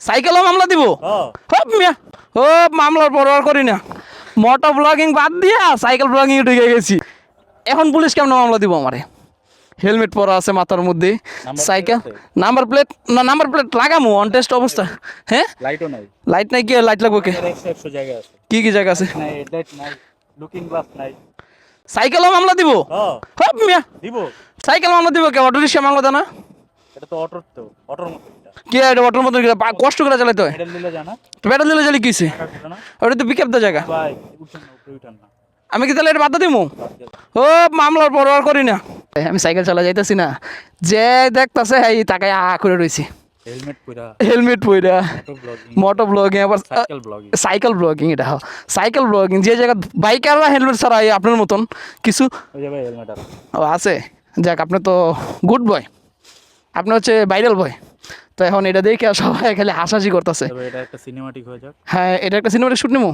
সাইকেলও মামলা দিব হপ মিয়া ও মামলার পরোয়া করি না মোটর ব্লগিং বাদ দিয়া সাইকেল ব্লগিং ঢুকে গেছি এখন পুলিশ কেমন মামলা দিব আমারে হেলমেট পরা আছে মাথার মধ্যে সাইকেল নাম্বার প্লেট না নাম্বার প্লেট লাগামু অন টেস্ট অবস্থা হ্যাঁ লাইটও নাই লাইট নাই কি লাইট লাগবে কে 100 জায়গা আছে কি জায়গা আছে নাই হেডলাইট নাই লুকিং গ্লাস নাই সাইকেলও মামলা দিব হপ মিয়া দিব সাইকেল মামলা দিব কে অটো রিক্সা মামলা দেয় না এটা তো অটোর মতো এটা কি এটা অটোর মতন কি কষ্ট করে চালাইতে হয় হেডেল দিলে জানা পেট্রোল দিলে চালি কিছে টাকা দিতে না ওটা তো পিকআপ দা জায়গা ভাই উঠেন না উপরে উঠেন না আমি কি তাহলে এটা বাদ দিমু ও মামলার পরোয়া করি না আমি সাইকেল চালা যাইতেছি না যে দেখতাছে এই তাকায় করে রইছি হেলমেট পইরা মোটো ব্লগিং আবার সাইকেল ব্লগিং এটা সাইকেল ব্লগিং যে জায়গা বাইকাররা হেলমেট ছাড়া আপনার মতন কিছু ও আছে যাক আপনি তো গুড বয় আপনি হচ্ছে ভাইরাল বয় তো এখন এটা দেখে সবাই খালি হাসাহাসি করতেছে এটা একটা সিনেমাটিক হয়ে যাক হ্যাঁ এটা একটা সিনেমাটিক শুট নিমু